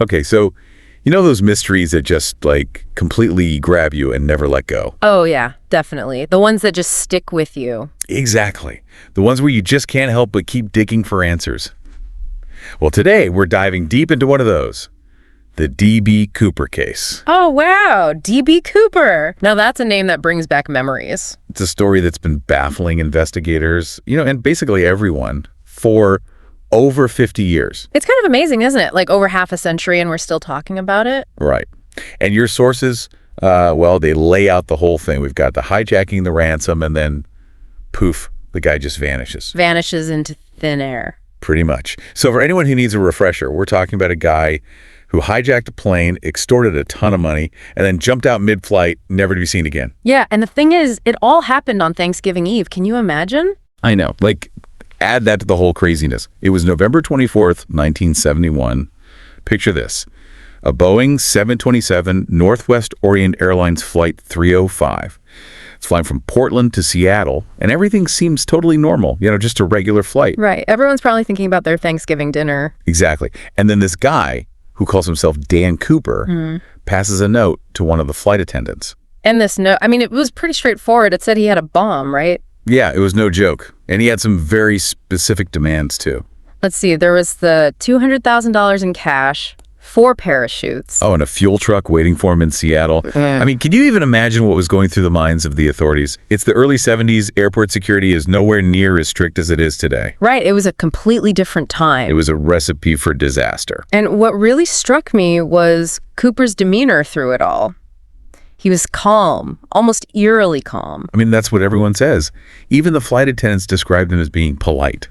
Okay, so you know those mysteries that just, like, completely grab you and never let go? Oh, yeah, definitely. The ones that just stick with you. Exactly. The ones where you just can't help but keep digging for answers. Well, today we're diving deep into one of those. The D.B. Cooper case. Oh, wow. D.B. Cooper. Now that's a name that brings back memories. It's a story that's been baffling investigators, and basically everyone for over 50 years. It's kind of amazing, isn't it? Like over half a century and we're still talking about it. Right. And your sources, well, they lay out the whole thing. We've got the hijacking, the ransom, and then poof, the guy just vanishes. Vanishes into thin air. Pretty much. So for anyone who needs a refresher, we're talking about a guy who hijacked a plane, extorted a ton of money, and then jumped out mid-flight, never to be seen again. Yeah, and the thing is, it all happened on Thanksgiving Eve. Can you imagine? I know. Like, add that to the whole craziness. It was November 24th, 1971. Picture this. A Boeing 727 Northwest Orient Airlines Flight 305. It's flying from Portland to Seattle, and everything seems totally normal, just a regular flight. Right. Everyone's probably thinking about their Thanksgiving dinner. Exactly. And then this guy, who calls himself Dan Cooper, passes a note to one of the flight attendants. And this note, it was pretty straightforward. It said he had a bomb, right? Yeah, it was no joke. And he had some very specific demands, too. Let's see. There was the $200,000 in cash, 4 parachutes. Oh, and a fuel truck waiting for him in Seattle. Can you even imagine what was going through the minds of the authorities? It's the early 70s. Airport security is nowhere near as strict as it is today. Right. It was a completely different time. It was a recipe for disaster. And what really struck me was Cooper's demeanor through it all. He was calm, almost eerily calm. That's what everyone says. Even the flight attendants described him as being polite,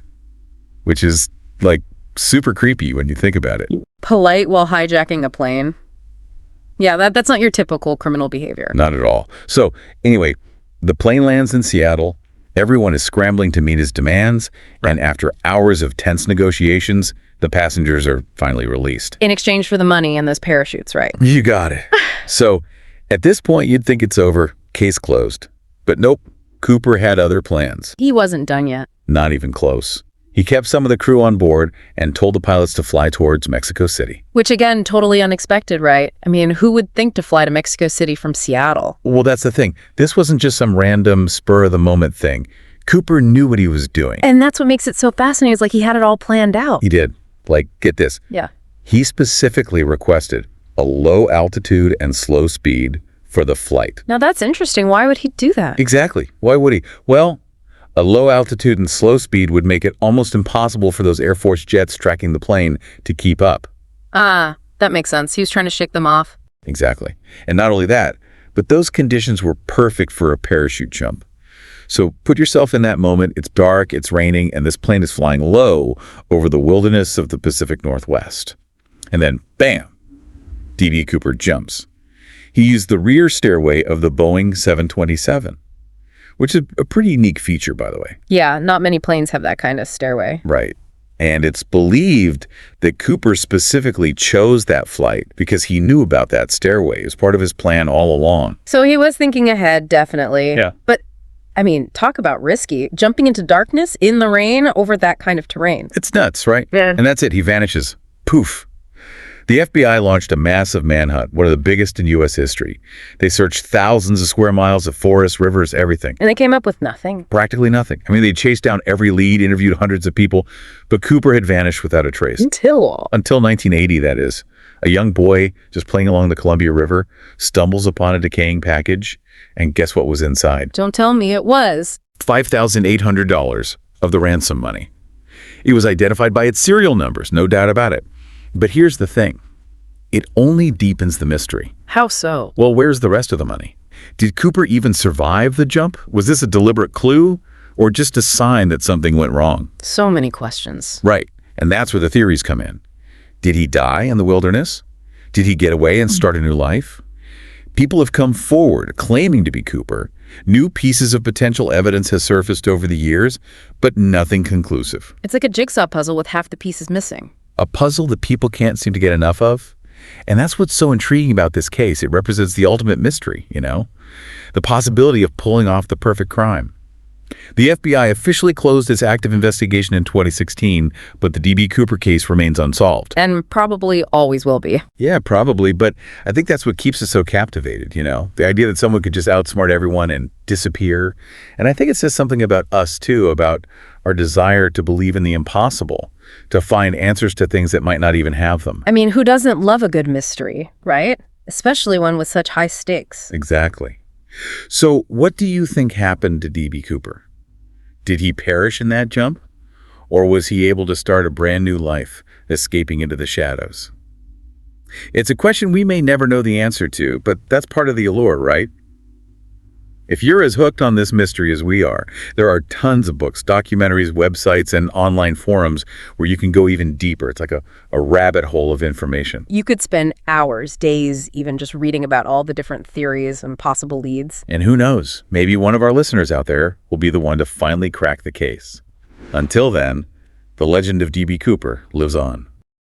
which is, like, super creepy when you think about it. Polite while hijacking a plane. Yeah, that's not your typical criminal behavior. Not at all. So, anyway, the plane lands in Seattle. Everyone is scrambling to meet his demands. And after hours of tense negotiations, the passengers are finally released. In exchange for the money and those parachutes, right? You got it. So, at this point, you'd think it's over, case closed. But nope, Cooper had other plans. He wasn't done yet. Not even close. He kept some of the crew on board and told the pilots to fly towards Mexico City. Which, again, totally unexpected, right? Who would think to fly to Mexico City from Seattle? Well, that's the thing. This wasn't just some random spur-of-the-moment thing. Cooper knew what he was doing. And that's what makes it so fascinating. It's like he had it all planned out. He did. Like, get this. Yeah. He specifically requested a low altitude and slow speed for the flight. Now, that's interesting. Why would he do that? Exactly. Why would he? Well, a low altitude and slow speed would make it almost impossible for those Air Force jets tracking the plane to keep up. Ah, that makes sense. He was trying to shake them off. Exactly. And not only that, but those conditions were perfect for a parachute jump. So put yourself in that moment. It's dark, it's raining, and this plane is flying low over the wilderness of the Pacific Northwest. And then, bam, D.B. Cooper jumps. He used the rear stairway of the Boeing 727, which is a pretty unique feature, by the way. Yeah, not many planes have that kind of stairway. Right. And it's believed that Cooper specifically chose that flight because he knew about that stairway. It was part of his plan all along. So he was thinking ahead, definitely. Yeah. But, talk about risky. Jumping into darkness in the rain over that kind of terrain. It's nuts, right? Yeah. And that's it. He vanishes. Poof. The FBI launched a massive manhunt, one of the biggest in U.S. history. They searched thousands of square miles of forests, rivers, everything. And they came up with nothing. Practically nothing. They chased down every lead, interviewed hundreds of people, but Cooper had vanished without a trace. Until 1980, that is. A young boy just playing along the Columbia River stumbles upon a decaying package, and guess what was inside? Don't tell me it was $5,800 of the ransom money. It was identified by its serial numbers, no doubt about it. But here's the thing. It only deepens the mystery. How so? Well, where's the rest of the money? Did Cooper even survive the jump? Was this a deliberate clue or just a sign that something went wrong? So many questions. Right. And that's where the theories come in. Did he die in the wilderness? Did he get away and start a new life? People have come forward claiming to be Cooper. New pieces of potential evidence has surfaced over the years, but nothing conclusive. It's like a jigsaw puzzle with half the pieces missing. A puzzle that people can't seem to get enough of. And that's what's so intriguing about this case. It represents the ultimate mystery, the possibility of pulling off the perfect crime. The FBI officially closed its active investigation in 2016, but the D.B. Cooper case remains unsolved. And probably always will be. Yeah, probably, but I think that's what keeps us so captivated, The idea that someone could just outsmart everyone and disappear. And I think it says something about us, too, about our desire to believe in the impossible, to find answers to things that might not even have them. I mean, who doesn't love a good mystery, right? Especially one with such high stakes. Exactly. So what do you think happened to D.B. Cooper? Did he perish in that jump? Or was he able to start a brand new life, escaping into the shadows? It's a question we may never know the answer to, but that's part of the allure, right? If you're as hooked on this mystery as we are, there are tons of books, documentaries, websites, and online forums where you can go even deeper. It's like a rabbit hole of information. You could spend hours, days, even just reading about all the different theories and possible leads. And who knows, maybe one of our listeners out there will be the one to finally crack the case. Until then, the legend of D.B. Cooper lives on.